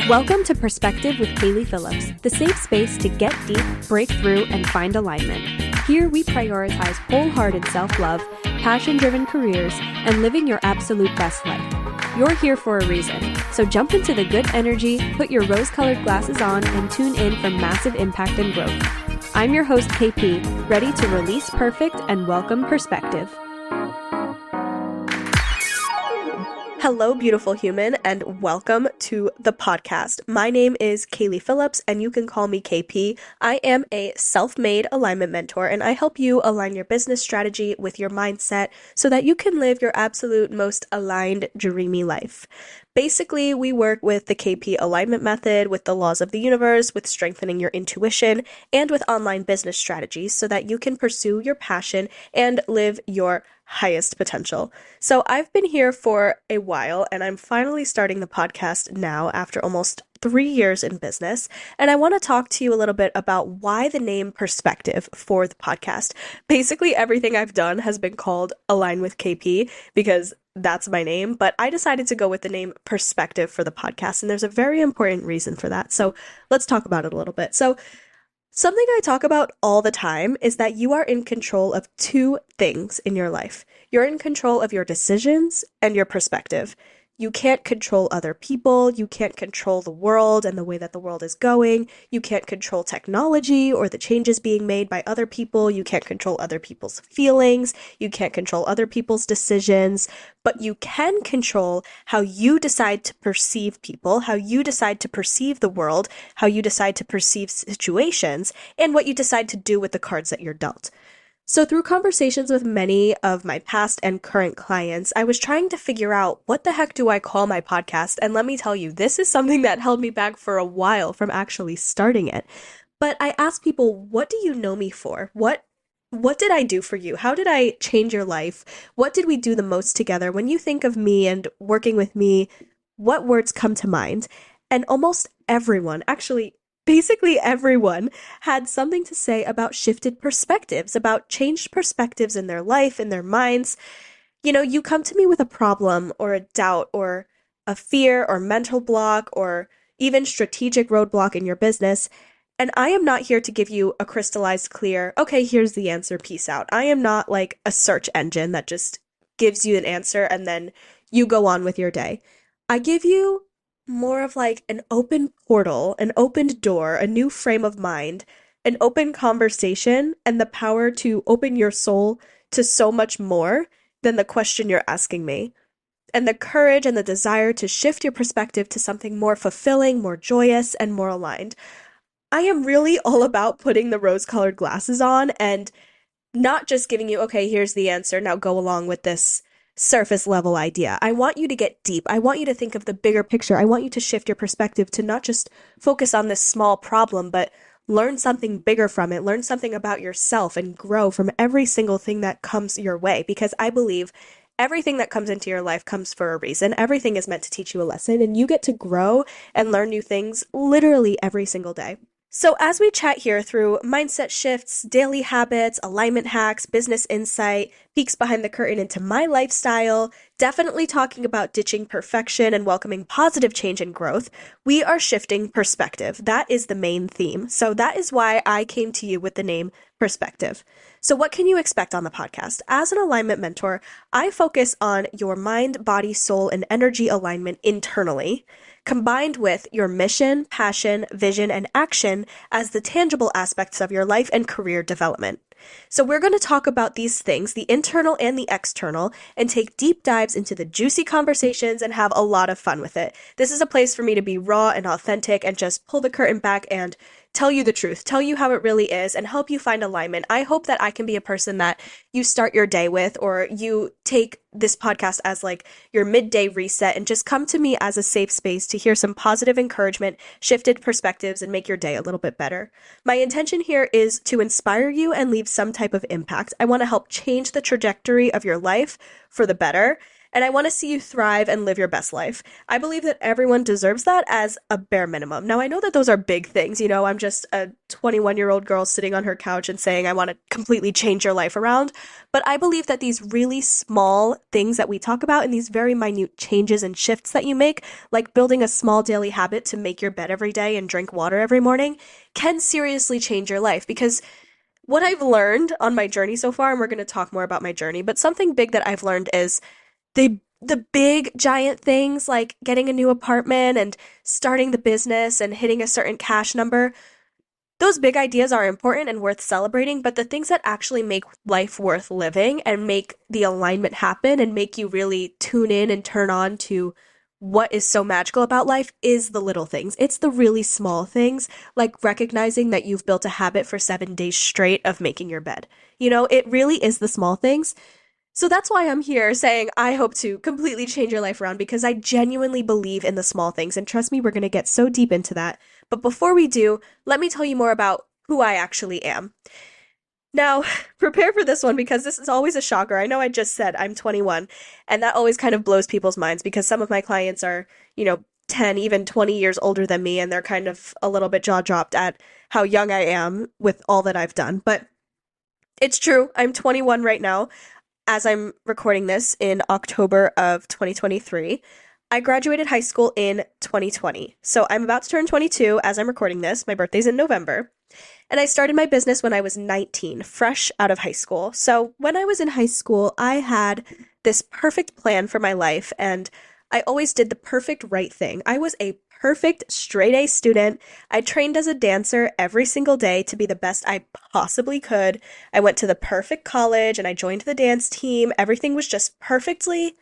Welcome to Perspective with Kaylee Phillips, the safe space to get deep, break through, and find alignment. Here we prioritize wholehearted self-love, passion-driven careers, and living your absolute best life. You're here for a reason, so jump into the good energy, put your rose-colored glasses on, and tune in for massive impact and growth. I'm your host, KP, ready to release perfect and welcome perspective. Hello, beautiful human, and welcome to the podcast. My name is Kaylee Phillips, and you can call me KP. I am a self-made alignment mentor, and I help you align your business strategy with your mindset so that you can live your absolute most aligned, dreamy life. Basically, we work with the KP alignment method, with the laws of the universe, with strengthening your intuition, and with online business strategies so that you can pursue your passion and live your highest potential. So I've been here for a while, and I'm finally starting the podcast now after almost 3 years in business. And I want to talk to you a little bit about why the name Perspective for the podcast. Basically, everything I've done has been called Align with KP because that's my name, but I decided to go with the name Perspective for the podcast, and there's a very important reason for that. So let's talk about it a little bit. So something I talk about all the time is that you are in control of two things in your life. You're in control of your decisions and your perspective. You can't control other people. You can't control the world and the way that the world is going. You can't control technology or the changes being made by other people. You can't control other people's feelings. You can't control other people's decisions. But you can control how you decide to perceive people, how you decide to perceive the world, how you decide to perceive situations, and what you decide to do with the cards that you're dealt. So through conversations with many of my past and current clients, I was trying to figure out what the heck do I call my podcast? And let me tell you, this is something that held me back for a while from actually starting it. But I asked people, what do you know me for? What did I do for you? How did I change your life? What did we do the most together? When you think of me and working with me, what words come to mind? And almost everyone, actually, basically everyone had something to say about shifted perspectives, about changed perspectives in their life, in their minds. You know, you come to me with a problem or a doubt or a fear or mental block or even strategic roadblock in your business, and I am not here to give you a crystallized clear, okay, here's the answer, peace out. I am not like a search engine that just gives you an answer and then you go on with your day. I give you more of like an open portal, an opened door, a new frame of mind, an open conversation, and the power to open your soul to so much more than the question you're asking me. And the courage and the desire to shift your perspective to something more fulfilling, more joyous, and more aligned. I am really all about putting the rose-colored glasses on and not just giving you, okay, here's the answer, now go along with this surface level idea. I want you to get deep. I want you to think of the bigger picture. I want you to shift your perspective to not just focus on this small problem, but learn something bigger from it, learn something about yourself, and grow from every single thing that comes your way. Because I believe everything that comes into your life comes for a reason. Everything is meant to teach you a lesson, and you get to grow and learn new things literally every single day. So as we chat here through mindset shifts, daily habits, alignment hacks, business insight, peeks behind the curtain into my lifestyle, definitely talking about ditching perfection and welcoming positive change and growth, we are shifting perspective. That is the main theme. So that is why I came to you with the name Perspective. So what can you expect on the podcast? As an alignment mentor, I focus on your mind, body, soul, and energy alignment internally, combined with your mission, passion, vision, and action as the tangible aspects of your life and career development. So we're going to talk about these things, the internal and the external, and take deep dives into the juicy conversations and have a lot of fun with it. This is a place for me to be raw and authentic and just pull the curtain back and tell you the truth, tell you how it really is, and help you find alignment. I hope that I can be a person that you start your day with, or you take this podcast as like your midday reset and just come to me as a safe space to hear some positive encouragement, shifted perspectives, and make your day a little bit better. My intention here is to inspire you and leave some type of impact. I want to help change the trajectory of your life for the better. and I want to see you thrive and live your best life. I believe that everyone deserves that as a bare minimum. Now, I know that those are big things. I'm just a 21-year-old girl sitting on her couch and saying, I want to completely change your life around. But I believe that these really small things that we talk about and these very minute changes and shifts that you make, like building a small daily habit to make your bed every day and drink water every morning, can seriously change your life. Because what I've learned on my journey so far, and we're going to talk more about my journey, but something big that I've learned is the big giant things like getting a new apartment and starting the business and hitting a certain cash number. Those big ideas are important and worth celebrating, but the things that actually make life worth living and make the alignment happen and make you really tune in and turn on to what is so magical about life is the little things. It's the really small things, like recognizing that you've built a habit for 7 days straight of making your bed. It really is the small things. So that's why I'm here saying I hope to completely change your life around, because I genuinely believe in the small things. And trust me, we're going to get so deep into that. But before we do, let me tell you more about who I actually am. Now, prepare for this one because this is always a shocker. I know I just said I'm 21, and that always kind of blows people's minds because some of my clients are, 10, even 20 years older than me, and they're kind of a little bit jaw dropped at how young I am with all that I've done. But it's true. I'm 21 right now as I'm recording this in October of 2023. I graduated high school in 2020. So I'm about to turn 22 as I'm recording this. My birthday's in November. And I started my business when I was 19, fresh out of high school. So when I was in high school, I had this perfect plan for my life, and I always did the perfect right thing. I was a perfect straight A student. I trained as a dancer every single day to be the best I possibly could. I went to the perfect college and I joined the dance team. Everything was just perfectly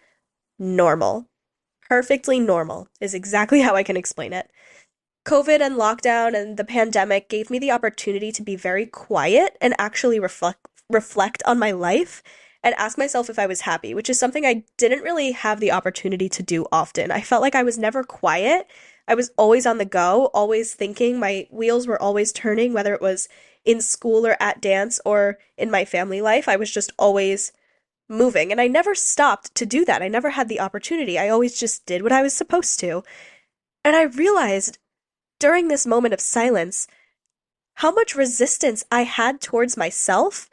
normal. Perfectly normal is exactly how I can explain it. COVID and lockdown and the pandemic gave me the opportunity to be very quiet and actually reflect on my life and ask myself if I was happy, which is something I didn't really have the opportunity to do often. I felt like I was never quiet. I was always on the go, always thinking. My wheels were always turning, whether it was in school or at dance or in my family life. I was just always moving, and I never stopped to do that. I never had the opportunity. I always just did what I was supposed to. And I realized during this moment of silence how much resistance I had towards myself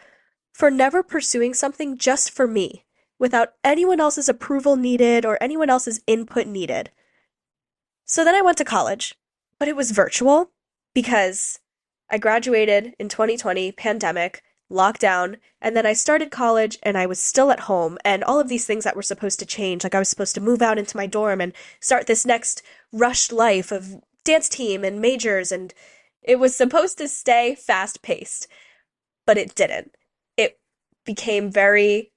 for never pursuing something just for me, without anyone else's approval needed or anyone else's input needed. So then I went to college, but it was virtual because I graduated in 2020, pandemic, lockdown, and then I started college and I was still at home, and all of these things that were supposed to change, like I was supposed to move out into my dorm and start this next rushed life of dance team and majors, and it was supposed to stay fast paced, but it didn't. It became very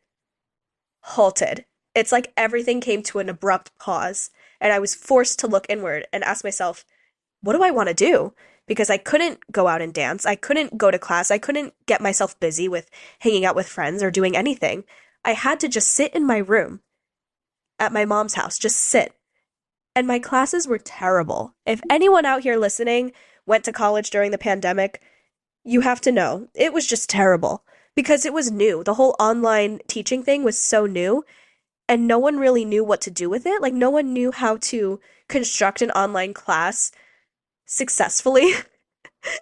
halted. It's like everything came to an abrupt pause, and I was forced to look inward and ask myself, what do I want to do? Because I couldn't go out and dance. I couldn't go to class. I couldn't get myself busy with hanging out with friends or doing anything. I had to just sit in my room at my mom's house, just sit. And my classes were terrible. If anyone out here listening went to college during the pandemic, you have to know it was just terrible because it was new. The whole online teaching thing was so new, and no one really knew what to do with it. Like, no one knew how to construct an online class successfully.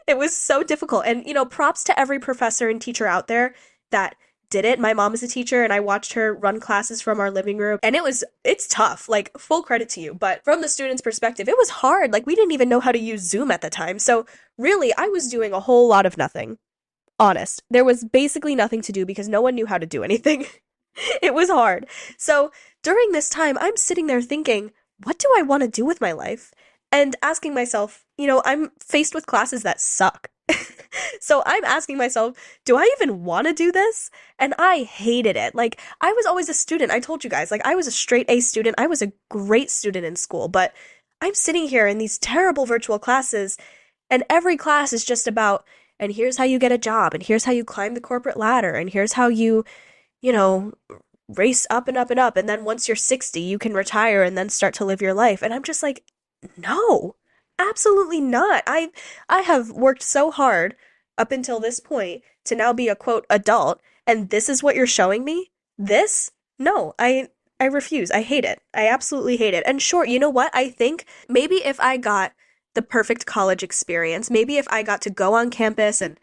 It was so difficult. And, props to every professor and teacher out there that did it. My mom is a teacher and I watched her run classes from our living room, and it's tough, like full credit to you. But from the student's perspective, it was hard. Like, we didn't even know how to use Zoom at the time. So really, I was doing a whole lot of nothing. Honest. There was basically nothing to do because no one knew how to do anything. It was hard. So during this time, I'm sitting there thinking, what do I want to do with my life? And asking myself, I'm faced with classes that suck. So I'm asking myself, do I even want to do this? And I hated it. Like, I was always a student. I told you guys, like, I was a straight A student. I was a great student in school, but I'm sitting here in these terrible virtual classes, and every class is just about, and here's how you get a job, and here's how you climb the corporate ladder, and here's how you know, race up and up and up, and then once you're 60, you can retire and then start to live your life. And I'm just like, no, absolutely not. I have worked so hard up until this point to now be a quote adult, and this is what you're showing me? This? No, I refuse. I hate it. I absolutely hate it. And sure, you know what? I think maybe if I got the perfect college experience, maybe if I got to go on campus and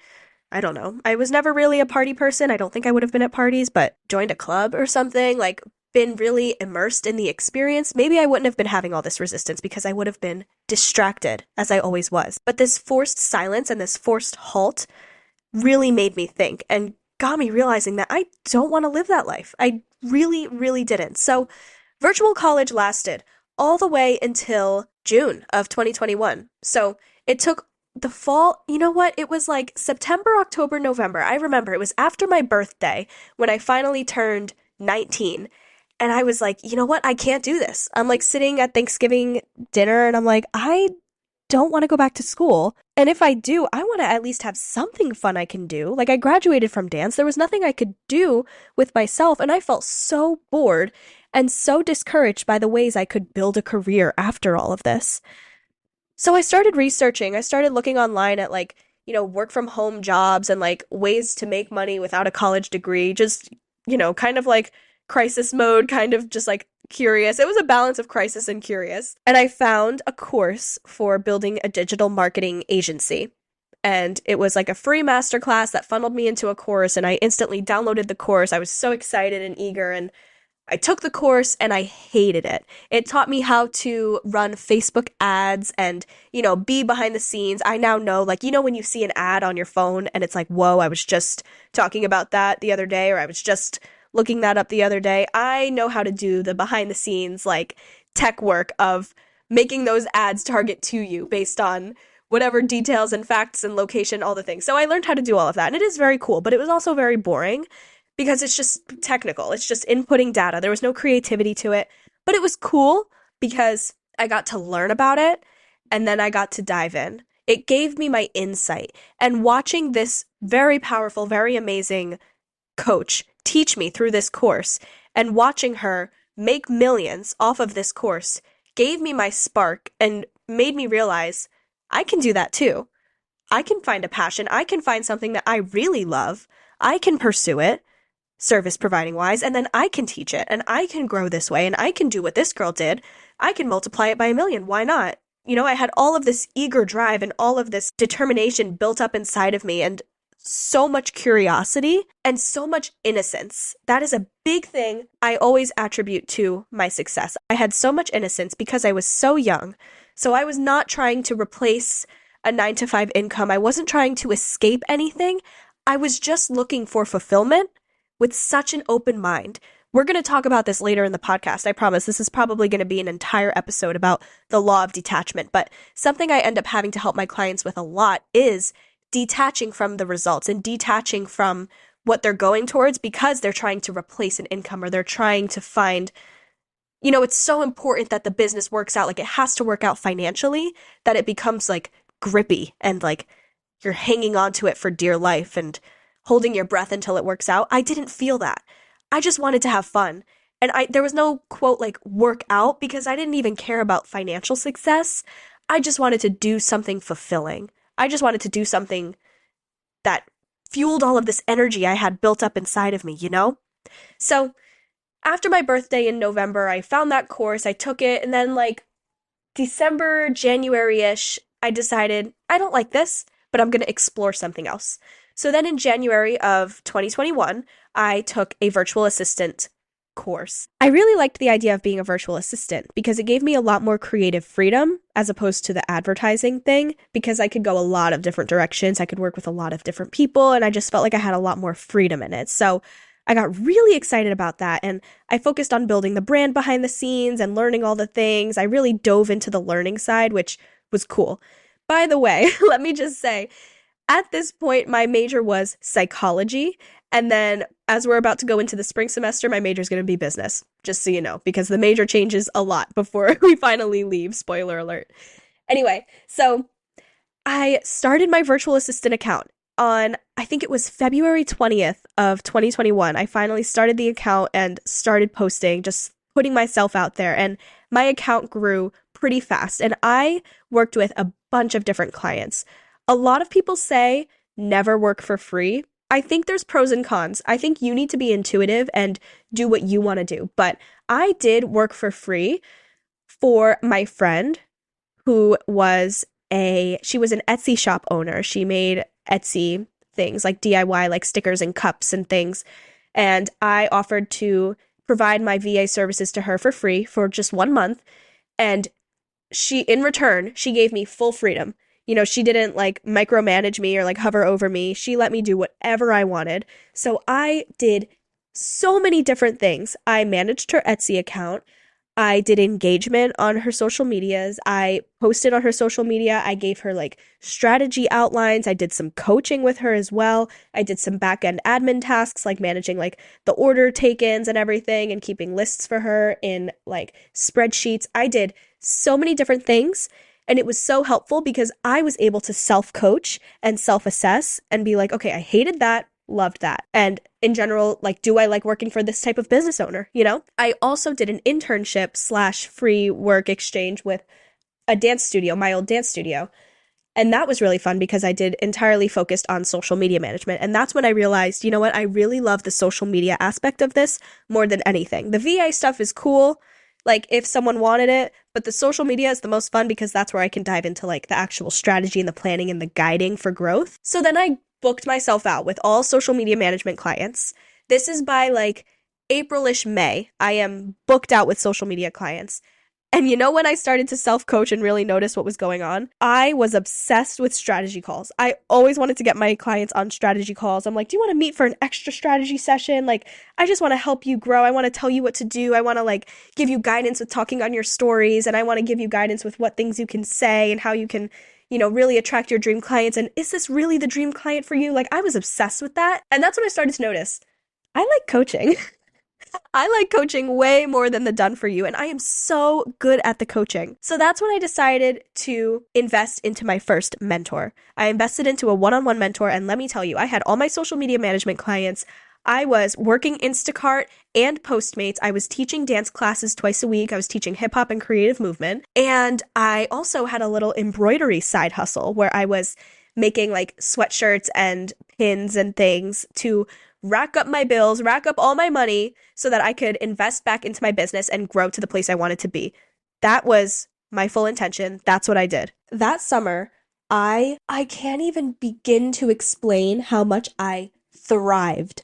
I don't know. I was never really a party person. I don't think I would have been at parties, but joined a club or something, like been really immersed in the experience, maybe I wouldn't have been having all this resistance because I would have been distracted as I always was. But this forced silence and this forced halt really made me think and got me realizing that I don't want to live that life. I really, really didn't. So virtual college lasted all the way until June of 2021. So it took the fall, you know what? It was like September, October, November. I remember it was after my birthday when I finally turned 19. And I was like, you know what? I can't do this. I'm like sitting at Thanksgiving dinner and I'm like, I don't want to go back to school. And if I do, I want to at least have something fun I can do. Like I graduated from dance. There was nothing I could do with myself. And I felt so bored and so discouraged by the ways I could build a career after all of this. So I started researching. I started looking online at like, work from home jobs and like ways to make money without a college degree. Just, kind of like crisis mode, kind of just like curious. It was a balance of crisis and curious. And I found a course for building a digital marketing agency. And it was like a free masterclass that funneled me into a course. And I instantly downloaded the course. I was so excited and eager. And I took the course and I hated it. It taught me how to run Facebook ads and, be behind the scenes. I now know, like, when you see an ad on your phone and it's like, whoa, I was just talking about that the other day, or I was just looking that up the other day. I know how to do the behind the scenes, like, tech work of making those ads target to you based on whatever details and facts and location, all the things. So I learned how to do all of that. And it is very cool, but it was also very boring because it's just technical. It's just inputting data. There was no creativity to it, but it was cool because I got to learn about it and then I got to dive in. It gave me my insight. And watching this very powerful, very amazing coach teach me through this course and watching her make millions off of this course gave me my spark and made me realize I can do that too. I can find a passion. I can find something that I really love. I can pursue it, service providing wise, and then I can teach it and I can grow this way and I can do what this girl did. I can multiply it by 1,000,000. Why not? I had all of this eager drive and all of this determination built up inside of me and so much curiosity and so much innocence. That is a big thing I always attribute to my success. I had so much innocence because I was so young. So I was not trying to replace a 9-to-5 income. I wasn't trying to escape anything. I was just looking for fulfillment with such an open mind. We're going to talk about this later in the podcast. I promise this is probably going to be an entire episode about the law of detachment. But something I end up having to help my clients with a lot is detaching from the results and detaching from what they're going towards because they're trying to replace an income or they're trying to find, it's so important that the business works out. Like it has to work out financially that it becomes like grippy and like you're hanging on to it for dear life and holding your breath until it works out. I didn't feel that. I just wanted to have fun. And there was no quote like work out because I didn't even care about financial success. I just wanted to do something fulfilling. I just wanted to do something that fueled all of this energy I had built up inside of me, So after my birthday in November, I found that course, I took it, and then like December, January-ish, I decided I don't like this, but I'm going to explore something else. So then in January of 2021, I took a virtual assistant course. I really liked the idea of being a virtual assistant because it gave me a lot more creative freedom as opposed to the advertising thing because I could go a lot of different directions. I could work with a lot of different people and I just felt like I had a lot more freedom in it. So I got really excited about that and I focused on building the brand behind the scenes and learning all the things. I really dove into the learning side, which was cool. By the way, let me just say, at this point, my major was psychology. And then as we're about to go into the spring semester, my major is going to be business, just so you know, because the major changes a lot before we finally leave. Spoiler alert. Anyway, so I started my virtual assistant account on, I think it was February 20th of 2021. I finally started the account and started posting, just putting myself out there. And my account grew pretty fast. And I worked with a bunch of different clients. A lot of people say never work for free. I think there's pros and cons. I think you need to be intuitive and do what you want to do. But I did work for free for my friend who was she was an Etsy shop owner. She made Etsy things like DIY, like stickers and cups and things. And I offered to provide my VA services to her for free for just 1 month. And in return, she gave me full freedom. She didn't like micromanage me or like hover over me. She let me do whatever I wanted. So I did so many different things. I managed her Etsy account. I did engagement on her social medias. I posted on her social media. I gave her like strategy outlines. I did some coaching with her as well. I did some back end admin tasks like managing like the order take-ins and everything and keeping lists for her in like spreadsheets. I did so many different things. And it was so helpful because I was able to self-coach and self-assess and be like, okay, I hated that, loved that. And in general, like, do I like working for this type of business owner? I also did an internship / free work exchange with a dance studio, my old dance studio. And that was really fun because I did entirely focused on social media management. And that's when I realized, you know what? I really love the social media aspect of this more than anything. The VA stuff is cool, like if someone wanted it, but the social media is the most fun because that's where I can dive into like the actual strategy and the planning and the guiding for growth. So then I booked myself out with all social media management clients. This is by like April-ish, May. I am booked out with social media clients. And when I started to self-coach and really notice what was going on? I was obsessed with strategy calls. I always wanted to get my clients on strategy calls. I'm like, do you want to meet for an extra strategy session? Like, I just want to help you grow. I want to tell you what to do. I want to like give you guidance with talking on your stories. And I want to give you guidance with what things you can say and how you can, really attract your dream clients. And is this really the dream client for you? Like, I was obsessed with that. And that's when I started to notice I like coaching. I like coaching way more than the done for you, and I am so good at the coaching. So that's when I decided to invest into my first mentor. I invested into a one-on-one mentor, and let me tell you, I had all my social media management clients. I was working Instacart and Postmates. I was teaching dance classes twice a week. I was teaching hip hop and creative movement. And I also had a little embroidery side hustle where I was making like sweatshirts and pins and things to rack up my bills, rack up all my money so that I could invest back into my business and grow to the place I wanted to be. That was my full intention. That's what I did. That summer, I can't even begin to explain how much I thrived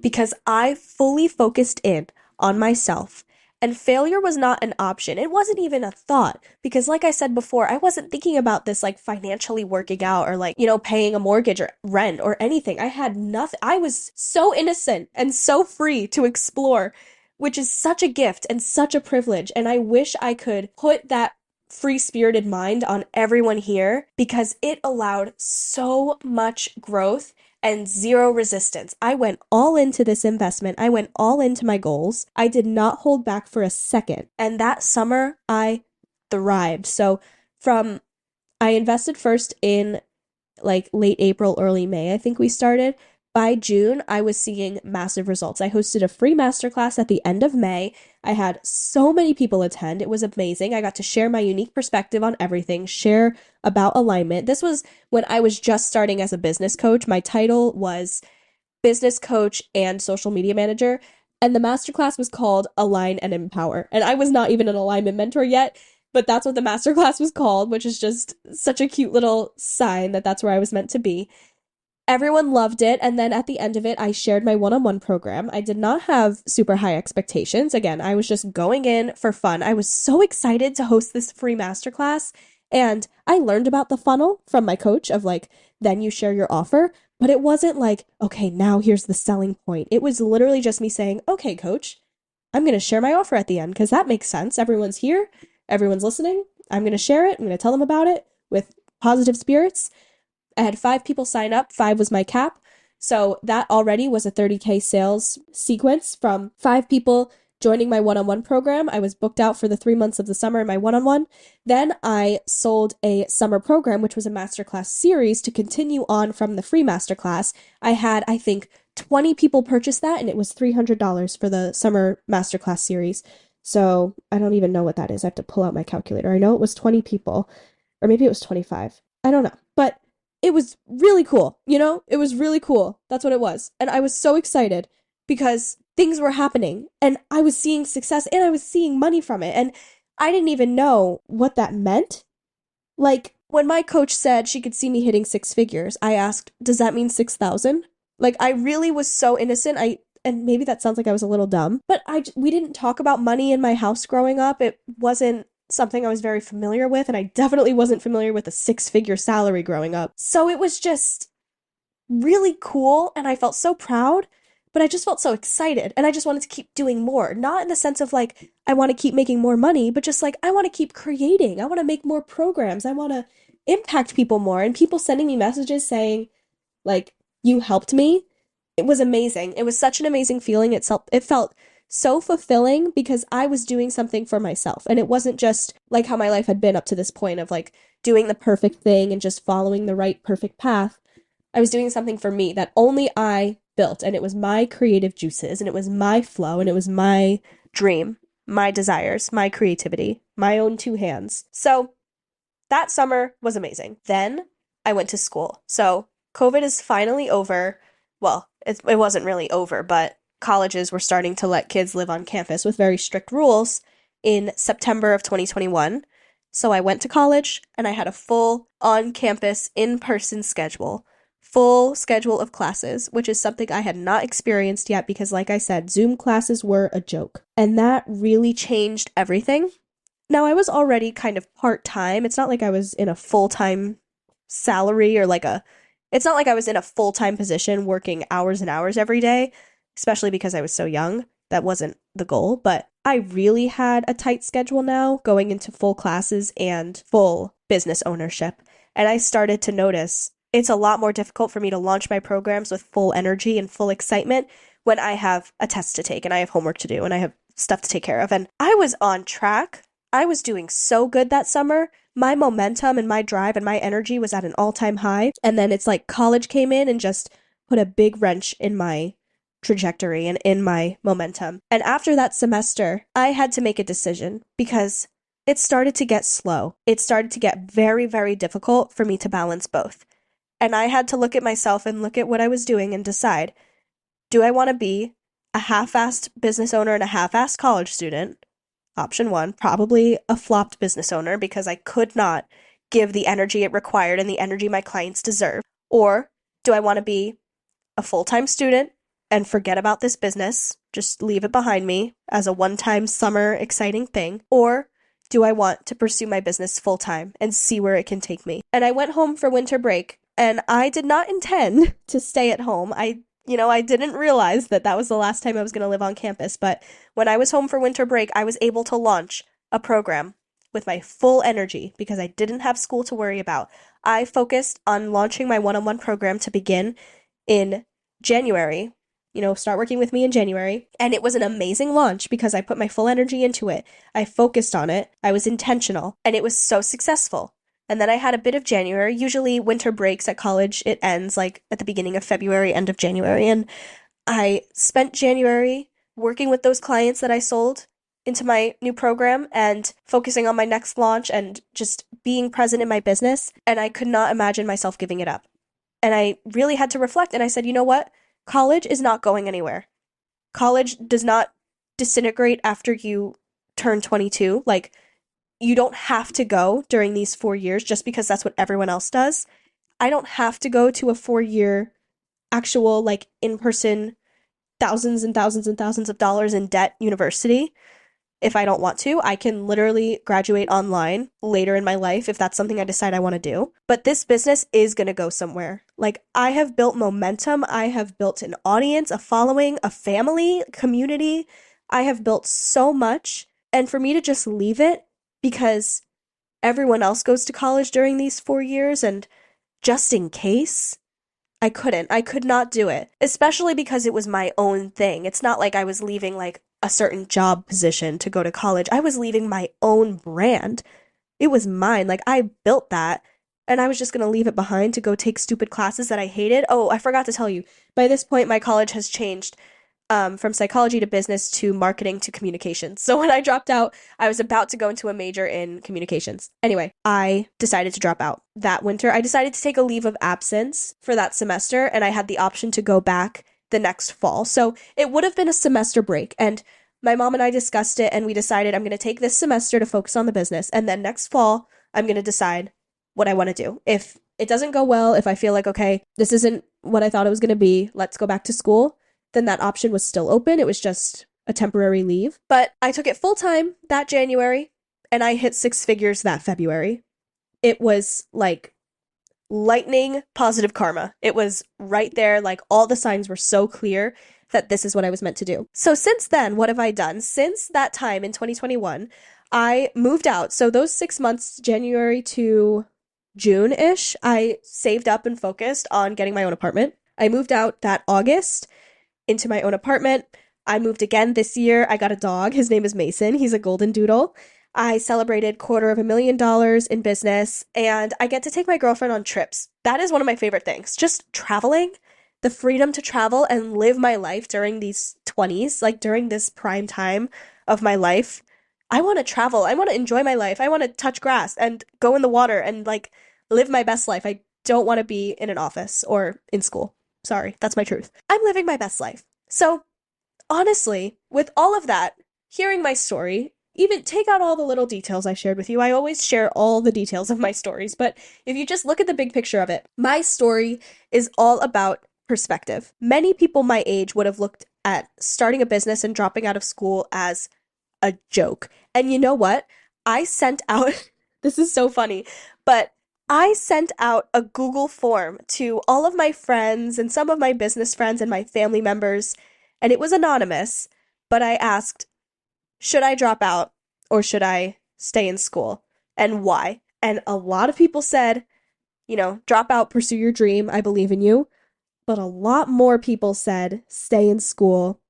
because I fully focused in on myself. And failure was not an option. It wasn't even a thought because like I said before, I wasn't thinking about this like financially working out or like, paying a mortgage or rent or anything. I had nothing. I was so innocent and so free to explore, which is such a gift and such a privilege. And I wish I could put that free-spirited mind on everyone here because it allowed so much growth and zero resistance. I went all into this investment. I went all into my goals. I did not hold back for a second. And that summer, I thrived. So I invested first in like late April, early May, I think we started. By June, I was seeing massive results. I hosted a free masterclass at the end of May. I had so many people attend. It was amazing. I got to share my unique perspective on everything, share about alignment. This was when I was just starting as a business coach. My title was business coach and social media manager. And the masterclass was called Align and Empower. And I was not even an alignment mentor yet, but that's what the masterclass was called, which is just such a cute little sign that that's where I was meant to be. Everyone loved it, and then at the end of it, I shared my one-on-one program. I did not have super high expectations. Again, I was just going in for fun. I was so excited to host this free masterclass, and I learned about the funnel from my coach of like, then you share your offer, but it wasn't like, okay, now here's the selling point. It was literally just me saying, okay, coach, I'm going to share my offer at the end because that makes sense. Everyone's here. Everyone's listening. I'm going to share it. I'm going to tell them about it with positive spirits. I had 5 people sign up. 5 was my cap. So that already was a 30K sales sequence from 5 people joining my one-on-one program. I was booked out for the 3 months of the summer in my one-on-one. Then I sold a summer program, which was a masterclass series to continue on from the free masterclass. I had, I think, 20 people purchase that, and it was $300 for the summer masterclass series. So I don't even know what that is. I have to pull out my calculator. I know it was 20 people, or maybe it was 25. I don't know. But it was really cool, you know? It was really cool. That's what it was. And I was so excited because things were happening and I was seeing success and I was seeing money from it. And I didn't even know what that meant. Like, when my coach said she could see me hitting six figures, I asked, does that mean 6,000? Like, I really was so innocent. And maybe that sounds like I was a little dumb, but we didn't talk about money in my house growing up. It wasn't something I was very familiar with, and I definitely wasn't familiar with a six-figure salary growing up. So it was just really cool, and I felt so proud, but I just felt so excited, and I just wanted to keep doing more. Not in the sense of like, I want to keep making more money, but just like, I want to keep creating. I want to make more programs. I want to impact people more, and people sending me messages saying, like, you helped me. It was amazing. It was such an amazing feeling. It felt so fulfilling because I was doing something for myself. And it wasn't just like how my life had been up to this point of like doing the perfect thing and just following the right perfect path. I was doing something for me that only I built. And it was my creative juices and it was my flow and it was my dream, my desires, my creativity, my own two hands. So that summer was amazing. Then I went to school. So COVID is finally over. Well, it wasn't really over, but colleges were starting to let kids live on campus with very strict rules in September of 2021. So I went to college and I had a full on-campus, in-person schedule, full schedule of classes, which is something I had not experienced yet because, like I said, Zoom classes were a joke. And that really changed everything. Now, I was already kind of part-time. It's not like I was in a full-time salary or it's not like I was in a full-time position working hours and hours every day, especially because I was so young. That wasn't the goal, but I really had a tight schedule now going into full classes and full business ownership. And I started to notice it's a lot more difficult for me to launch my programs with full energy and full excitement when I have a test to take and I have homework to do and I have stuff to take care of. And I was on track. I was doing so good that summer. My momentum and my drive and my energy was at an all-time high. And then it's like college came in and just put a big wrench in my trajectory and in my momentum. And after that semester, I had to make a decision because it started to get slow. It started to get very, very difficult for me to balance both. And I had to look at myself and look at what I was doing and decide, do I want to be a half-assed business owner and a half-assed college student? Option one, probably a flopped business owner because I could not give the energy it required and the energy my clients deserve. Or do I want to be a full-time student and forget about this business, just leave it behind me as a one-time summer exciting thing? Or do I want to pursue my business full-time and see where it can take me? And I went home for winter break and I did not intend to stay at home. I didn't realize that was the last time I was going to live on campus, but when I was home for winter break, I was able to launch a program with my full energy because I didn't have school to worry about. I focused on launching my one-on-one program to begin in January, start working with me in January, and it was an amazing launch because I put my full energy into it. I focused on it. I was intentional, and it was so successful. And then I had a bit of January. Usually winter breaks at college, it ends like at the beginning of February, end of January. And I spent January working with those clients that I sold into my new program and focusing on my next launch and just being present in my business. And I could not imagine myself giving it up. And I really had to reflect. And I said, you know what? College is not going anywhere. College does not disintegrate after you turn 22. Like, you don't have to go during these 4 years just because that's what everyone else does. I don't have to go to a 4-year actual, like, in-person thousands and thousands and thousands of dollars in debt university if I don't want to. I can literally graduate online later in my life if that's something I decide I want to do. But this business is going to go somewhere. Like, I have built momentum. I have built an audience, a following, a family, community. I have built so much. And for me to just leave it because everyone else goes to college during these 4 years and just in case, I could not do it, especially because it was my own thing. It's not like I was leaving like a certain job position to go to college. I was leaving my own brand. It was mine. Like, I built that and I was just going to leave it behind to go take stupid classes that I hated. Oh, I forgot to tell you. By this point, my college has changed from psychology to business to marketing to communications. So when I dropped out, I was about to go into a major in communications. Anyway, I decided to drop out that winter. I decided to take a leave of absence for that semester, and I had the option to go back the next fall. So it would have been a semester break, and my mom and I discussed it, and we decided I'm going to take this semester to focus on the business, and then next fall, I'm going to decide what I want to do. If it doesn't go well, if I feel like, okay, this isn't what I thought it was going to be, let's go back to school, then that option was still open. It was just a temporary leave. But I took it full time that January, and I hit 6 figures that February. It was like lightning positive karma. It was right there, like all the signs were so clear that this is what I was meant to do. So since then, what have I done? Since that time in 2021, I moved out. So those 6 months, January to June-ish, I saved up and focused on getting my own apartment. I moved out that August into my own apartment. I moved again this year. I got a dog. His name is Mason. He's a golden doodle. I celebrated $250,000 in business, and I get to take my girlfriend on trips. That is one of my favorite things. Just traveling, the freedom to travel and live my life during these 20s, like during this prime time of my life. I want to travel. I want to enjoy my life. I want to touch grass and go in the water and like live my best life. I don't want to be in an office or in school. Sorry, that's my truth. I'm living my best life. So honestly, with all of that, hearing my story, even take out all the little details I shared with you. I always share all the details of my stories, but if you just look at the big picture of it, my story is all about perspective. Many people my age would have looked at starting a business and dropping out of school as a joke. And you know what? I sent out, this is so funny, but I sent out a Google form to all of my friends and some of my business friends and my family members, and it was anonymous, but I asked, should I drop out or should I stay in school, and why? And a lot of people said, drop out, pursue your dream, I believe in you. But a lot more people said, stay in school,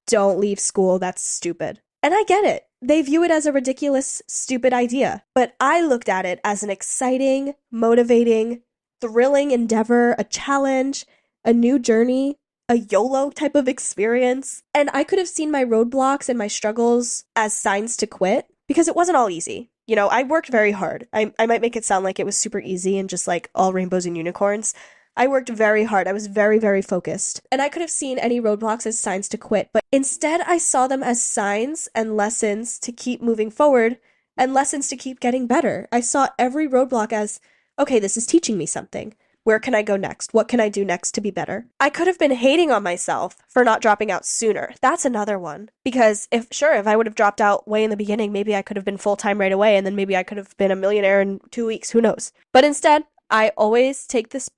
don't leave school, that's stupid. And I get it. They view it as a ridiculous, stupid idea. But I looked at it as an exciting, motivating, thrilling endeavor, a challenge, a new journey, a YOLO type of experience. And I could have seen my roadblocks and my struggles as signs to quit because it wasn't all easy. I worked very hard. I might make it sound like it was super easy and just like all rainbows and unicorns. I worked very hard. I was very, very focused. And I could have seen any roadblocks as signs to quit, but instead I saw them as signs and lessons to keep moving forward and lessons to keep getting better. I saw every roadblock as, okay, this is teaching me something. Where can I go next? What can I do next to be better? I could have been hating on myself for not dropping out sooner. That's another one. Because if I would have dropped out way in the beginning, maybe I could have been full-time right away, and then maybe I could have been a millionaire in 2 weeks. Who knows? But instead, I always take this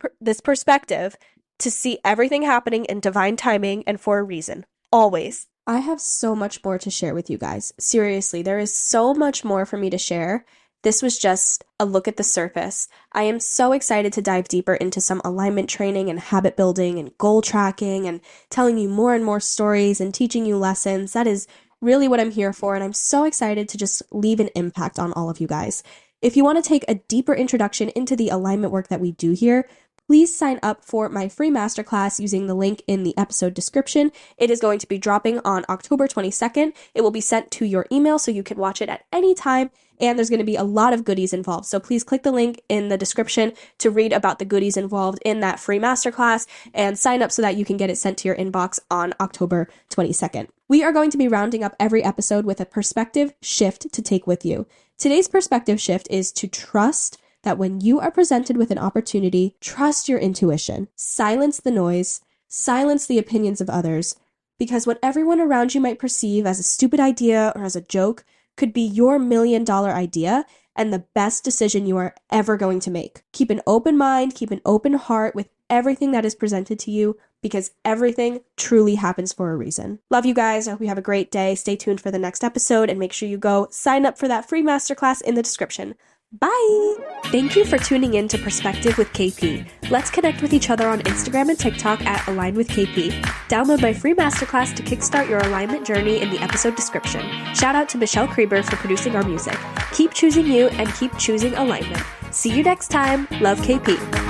perspective to see everything happening in divine timing and for a reason. Always. I have so much more to share with you guys. Seriously, there is so much more for me to share. This was just a look at the surface. I am so excited to dive deeper into some alignment training and habit building and goal tracking and telling you more and more stories and teaching you lessons. That is really what I'm here for, and I'm so excited to just leave an impact on all of you guys. If you want to take a deeper introduction into the alignment work that we do here, please sign up for my free masterclass using the link in the episode description. It is going to be dropping on October 22nd. It will be sent to your email so you can watch it at any time, and there's going to be a lot of goodies involved. So please click the link in the description to read about the goodies involved in that free masterclass and sign up so that you can get it sent to your inbox on October 22nd. We are going to be rounding up every episode with a perspective shift to take with you. Today's perspective shift is to trust that when you are presented with an opportunity, trust your intuition. Silence the noise, silence the opinions of others, because what everyone around you might perceive as a stupid idea or as a joke could be your $1 million idea and the best decision you are ever going to make. Keep an open mind, keep an open heart with everything that is presented to you, because everything truly happens for a reason. Love you guys. I hope you have a great day. Stay tuned for the next episode and make sure you go sign up for that free masterclass in the description. Bye! Thank you for tuning in to Perspective with KP. Let's connect with each other on Instagram and TikTok at Align with KP. Download my free masterclass to kickstart your alignment journey in the episode description. Shout out to Michelle Kreber for producing our music. Keep choosing you and keep choosing alignment. See you next time. Love, KP.